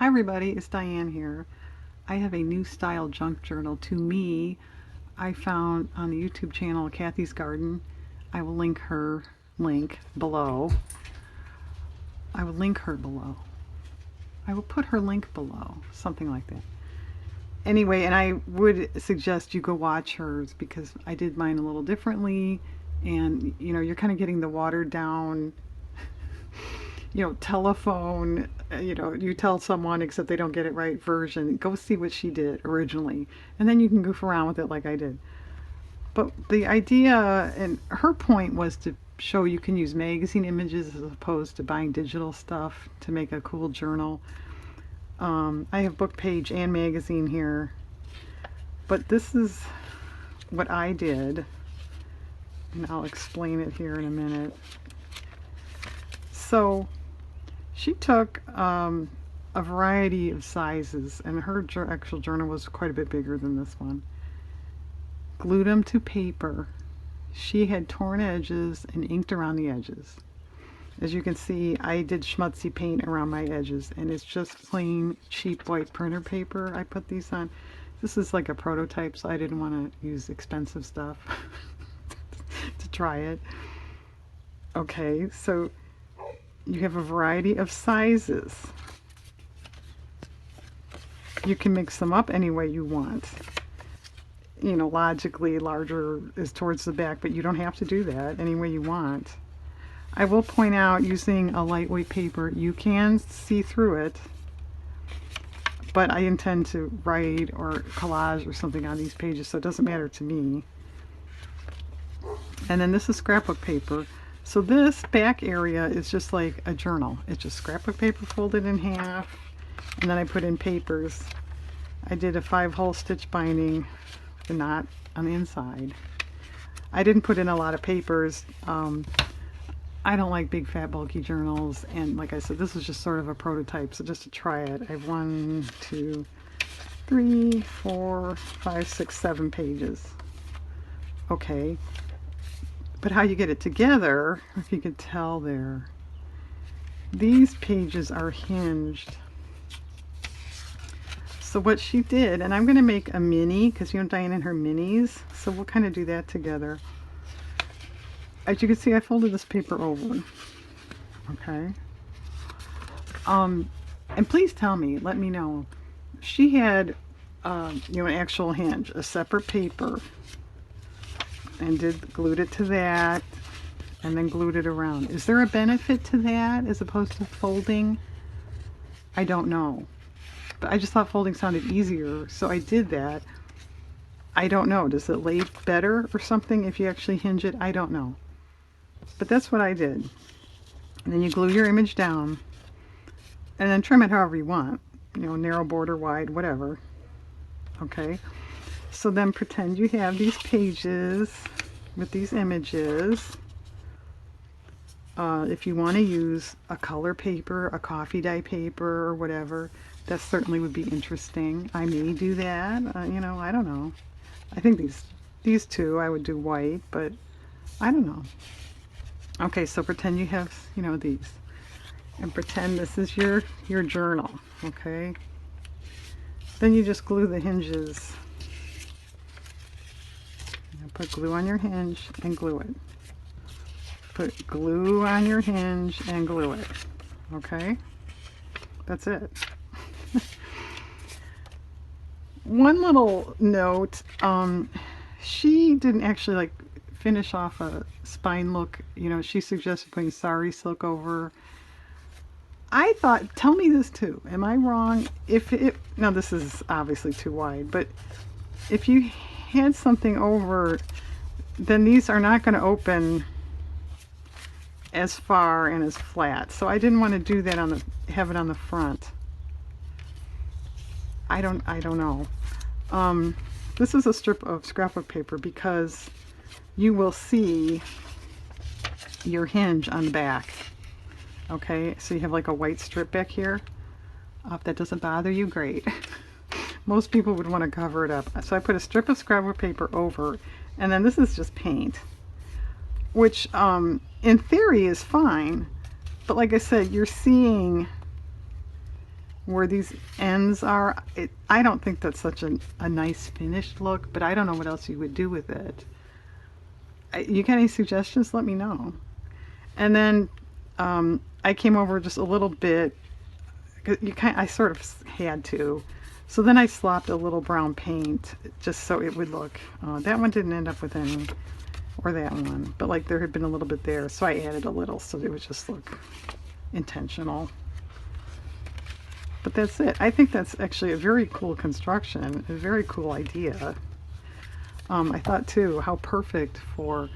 Hi everybody, it's Diane here. I have a new style junk journal to me I found on the YouTube channel Kathy's Garden. I will link her link below. I will link her below. I will put her link below, something like that. Anyway, and I would suggest you go watch hers because I did mine a little differently, and you're kind of getting the watered down telephone, you tell someone except they don't get it right version. Go see what she did originally, and then you can goof around with it like I did. But the idea and her point was to show you can use magazine images as opposed to buying digital stuff to make a cool journal. I have book page and magazine here, but this is what I did, and I'll explain it here in a minute. So she took a variety of sizes, and her actual journal was quite a bit bigger than this one. Glued them to paper. She had torn edges and inked around the edges. As you can see, I did schmutzy paint around my edges, and it's just plain cheap white printer paper I put these on. This is like a prototype, so I didn't want to use expensive stuff to try it. Okay, so you have a variety of sizes. You can mix them up any way you want. Logically larger is towards the back, but you don't have to do that any way you want. I will point out, using a lightweight paper, you can see through it, but I intend to write or collage or something on these pages, so it doesn't matter to me. And then this is scrapbook paper. So this back area is just like a journal. It's just scrapbook paper folded in half, and then I put in papers. I did a 5-hole stitch binding with a knot on the inside. I didn't put in a lot of papers. I don't like big fat bulky journals, and like I said, this is just sort of a prototype, so just to try it. I have 1, 2, 3, 4, 5, 6, 7 pages. Okay. But how you get it together, if you could tell there, these pages are hinged. So what she did, and I'm going to make a mini, because Diane and her minis, so we'll kind of do that together. As you can see, I folded this paper over. Okay. And please tell me, let me know. She had, an actual hinge, a separate paper, and glued it to that, and then glued it around. Is there a benefit to that as opposed to folding? I don't know. But I just thought folding sounded easier, so I did that. I don't know. Does it lay better or something if you actually hinge it? I don't know. But that's what I did. And then you glue your image down, and then trim it however you want. Narrow border, wide, whatever. Okay. So then pretend you have these pages with these images. If you want to use a color paper, a coffee dye paper, or whatever, that certainly would be interesting. I may do that. I don't know. I think these two I would do white, but I don't know. Okay, so pretend you have, these. And pretend this is your journal, okay? Then you just glue the hinges. Put glue on your hinge and glue it. Put glue on your hinge and glue it. Okay? That's it. One little note, she didn't actually finish off a spine look. She suggested putting sari silk over. I thought, tell me this too, am I wrong? Now this is obviously too wide, but if you had something over, then these are not going to open as far and as flat. So I didn't want to do that have it on the front. I don't know. This is a strip of scrapbook paper because you will see your hinge on the back. Okay, so you have like a white strip back here. If that doesn't bother you, great. Most people would want to cover it up. So I put a strip of scrapbook paper over, and then this is just paint, which in theory is fine, but like I said, you're seeing where these ends are. I don't think that's such a nice finished look, but I don't know what else you would do with it. You got any suggestions? Let me know. And then I came over just a little bit. I sort of had to. So then I slopped a little brown paint just so it would look. That one didn't end up with any, or that one, but like there had been a little bit there, so I added a little so it would just look intentional. But that's it. I think that's actually a very cool construction, a very cool idea. I thought too, how perfect for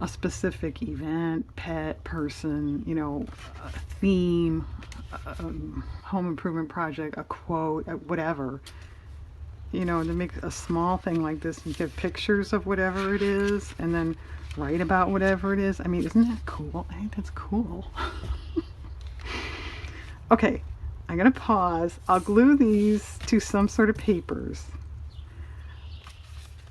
a specific event, pet, person, you know, a theme, a home improvement project, a quote, whatever. You know, to make a small thing like this and give pictures of whatever it is and then write about whatever it is. I mean, isn't that cool? I think that's cool. Okay, I'm going to pause. I'll glue these to some sort of papers.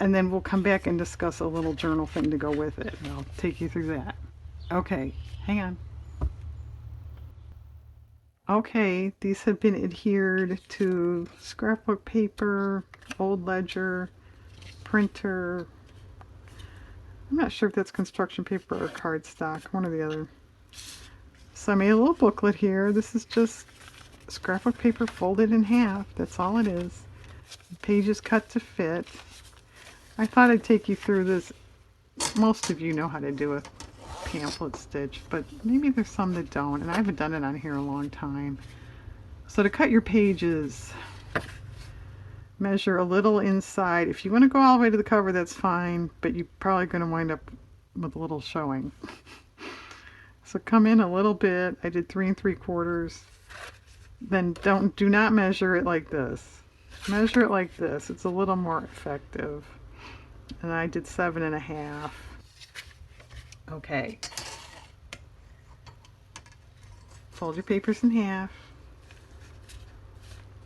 And then we'll come back and discuss a little journal thing to go with it. And I'll take you through that. Okay, hang on. Okay, these have been adhered to scrapbook paper, old ledger, printer. I'm not sure if that's construction paper or cardstock, one or the other. So I made a little booklet here. This is just scrapbook paper folded in half. That's all it is. The pages cut to fit. I thought I'd take you through this. Most of you know how to do a pamphlet stitch, but maybe there's some that don't, and I haven't done it on here a long time. So to cut your pages, measure a little inside. If you want to go all the way to the cover, that's fine, but you're probably going to wind up with a little showing. So come in a little bit. I did 3 3/4. Then do not measure it like this. Measure it like this. It's a little more effective. And I did 7 1/2. Okay. Fold your papers in half.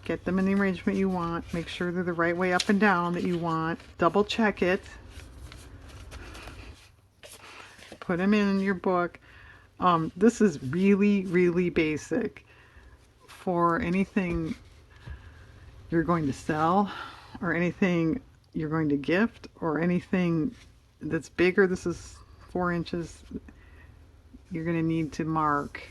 Get them in the arrangement you want. Make sure they're the right way up and down that you want. Double check it. Put them in your book. This is really, really basic for anything you're going to sell or anything you're going to gift or anything that's bigger. This is 4 inches. You're going to need to mark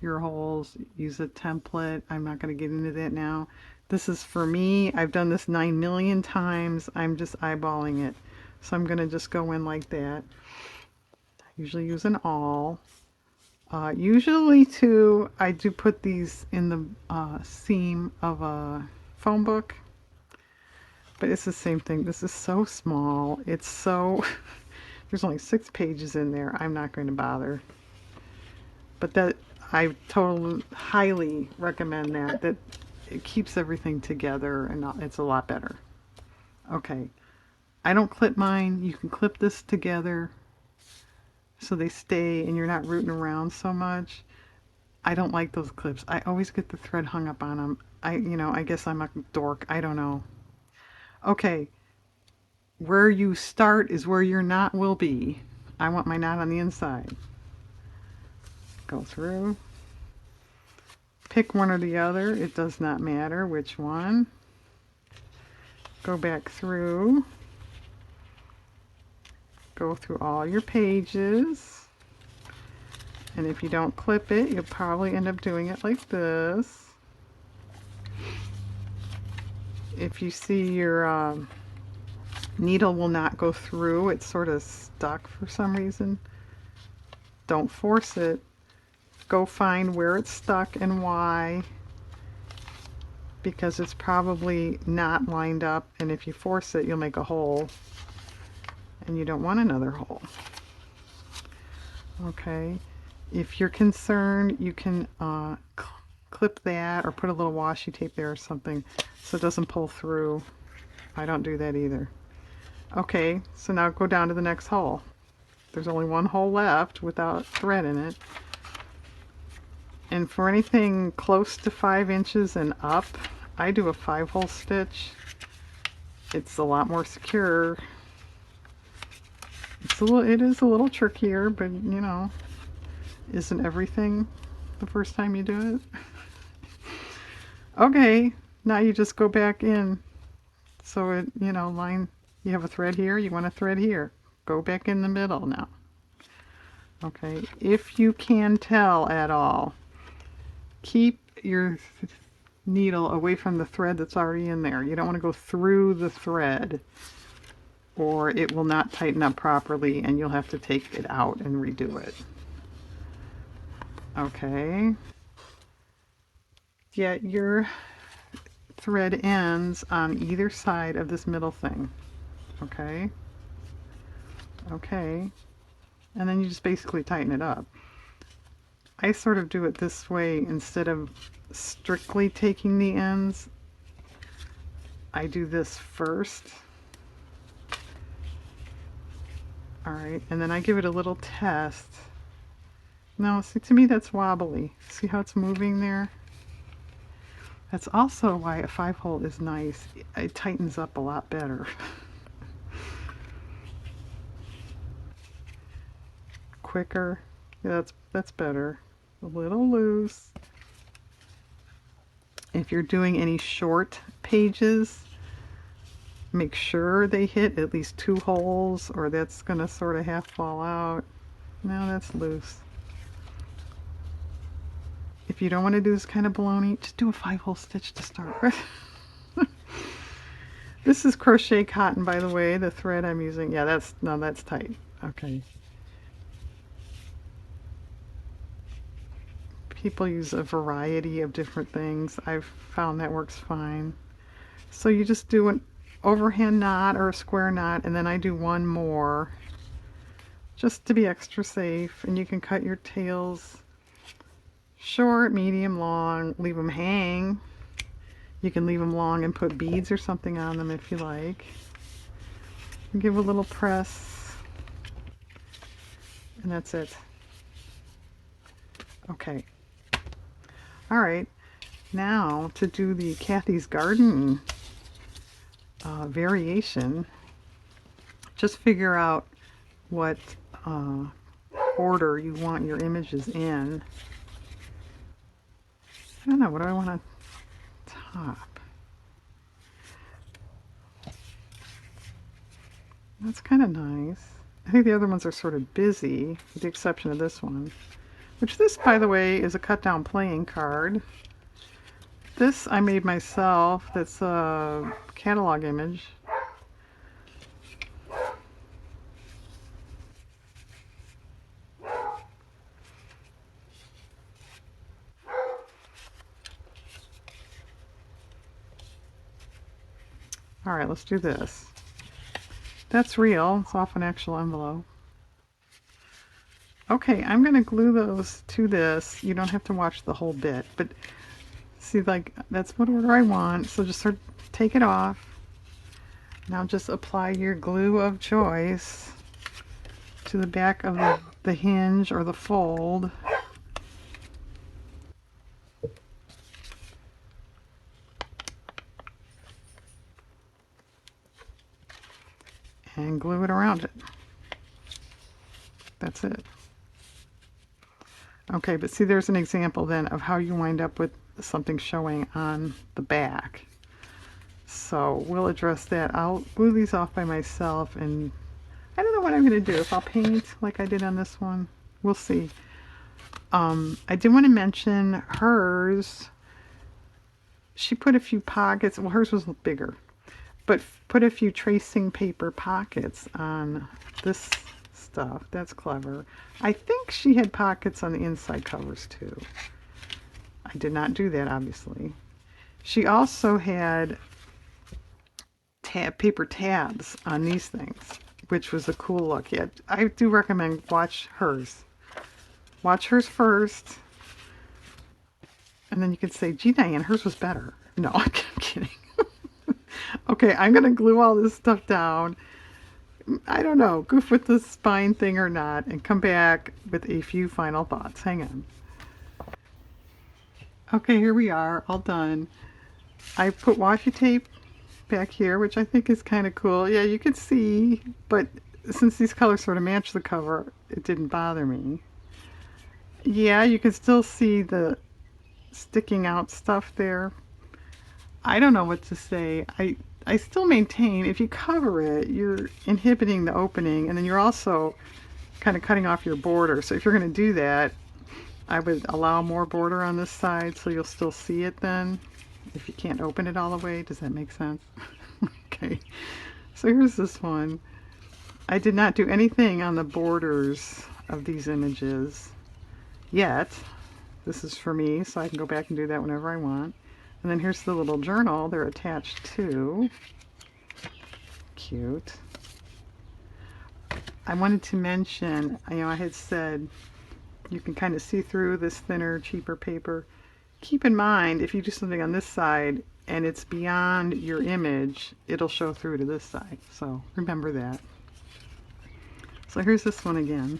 your holes. Use a template. I'm not going to get into that now. This is for me. I've done this 9 million times. I'm just eyeballing it. So I'm going to just go in like that. I usually use an awl. Usually too, I do put these in the seam of a phone book, but it's the same thing. This is so small. It's so, there's only 6 pages in there. I'm not going to bother. But that, I totally, highly recommend that it keeps everything together and it's a lot better. Okay, I don't clip mine. You can clip this together so they stay and you're not rooting around so much. I don't like those clips. I always get the thread hung up on them. I guess I'm a dork. I don't know. Okay, where you start is where your knot will be. I want my knot on the inside. Go through. Pick one or the other. It does not matter which one. Go back through. Go through all your pages, and if you don't clip it, you'll probably end up doing it like this. If you see your needle will not go through, it's sort of stuck for some reason, don't force it. Go find where it's stuck and why, because it's probably not lined up, and if you force it, you'll make a hole. And you don't want another hole. Okay, if you're concerned, you can clip that or put a little washi tape there or something so it doesn't pull through. I don't do that either. Okay, so now go down to the next hole. There's only one hole left without thread in it. And for anything close to 5 inches and up, I do a 5-hole stitch. It's a lot more secure. It is a little trickier, but you know, isn't everything the first time you do it? Okay, now you just go back in. So it, you know, line, you have a thread here, you want a thread here. Go back in the middle now. Okay, if you can tell at all, keep your needle away from the thread that's already in there. You don't want to go through the thread or it will not tighten up properly and you'll have to take it out and redo it. Okay. Get your thread ends on either side of this middle thing. Okay. Okay. And then you just basically tighten it up. I sort of do it this way instead of strictly taking the ends. I do this first. Alright, and then I give it a little test. No, see, to me that's wobbly. See how it's moving there? That's also why a 5-hole is nice. It tightens up a lot better. Quicker. Yeah, that's better. A little loose. If you're doing any short pages, make sure they hit at least 2 holes or that's going to sort of half fall out. No, that's loose. If you don't want to do this kind of baloney, just do a 5-hole stitch to start with. This is crochet cotton, by the way, the thread I'm using. Yeah, that's tight. Okay. People use a variety of different things. I've found that works fine. So you just do an overhand knot or a square knot, and then I do one more just to be extra safe. And you can cut your tails short, medium, long, leave them hang. You can leave them long and put beads or something on them if you like. And give a little press, and that's it. Okay. All right. Now to do the Kathy's Garden variation, just figure out what order you want your images in. I don't know, what do I want to top? That's kind of nice. I think the other ones are sort of busy, with the exception of this one. Which this, by the way, is a cut down playing card. This I made myself. That's a catalog image. Alright, let's do this. That's real. It's off an actual envelope. Okay, I'm going to glue those to this. You don't have to watch the whole bit, but see, like, that's what order I want. So just sort of take it off. Now just apply your glue of choice to the back of the hinge or the fold. And glue it around it. That's it. Okay, but see, there's an example then of how you wind up with something showing on the back. So we'll address that. I'll glue these off by myself, and I don't know what I'm going to do. If I'll paint like I did on this one, we'll see. I did want to mention hers. She put a few pockets. Well, hers was bigger, but put a few tracing paper pockets on this stuff. That's clever. I think she had pockets on the inside covers too. I did not do that, obviously. She also had paper tabs on these things, which was a cool look. Yeah, I do recommend watch hers. Watch hers first, and then you can say, gee, Diane, hers was better. No, I'm kidding. Okay, I'm going to glue all this stuff down. I don't know, goof with the spine thing or not, and come back with a few final thoughts. Hang on. Okay, here we are, all done. I put washi tape back here, which I think is kind of cool. Yeah, you can see, but since these colors sort of match the cover, it didn't bother me. Yeah, you can still see the sticking out stuff there. I don't know what to say. I still maintain if you cover it, you're inhibiting the opening, and then you're also kind of cutting off your border. So if you're going to do that, I would allow more border on this side so you'll still see it then. If you can't open it all the way, does that make sense? Okay, so here's this one. I did not do anything on the borders of these images yet. This is for me, so I can go back and do that whenever I want. And then here's the little journal they're attached to. Cute. I wanted to mention, I had said you can kind of see through this thinner, cheaper paper. Keep in mind, if you do something on this side and it's beyond your image, it'll show through to this side. So remember that. So here's this one again.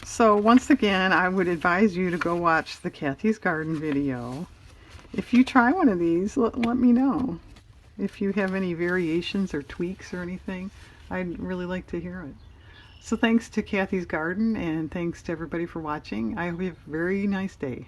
So once again, I would advise you to go watch the Kathy's Garden video. If you try one of these, let me know. If you have any variations or tweaks or anything, I'd really like to hear it. So thanks to Kathy's Garden, and thanks to everybody for watching. I hope you have a very nice day.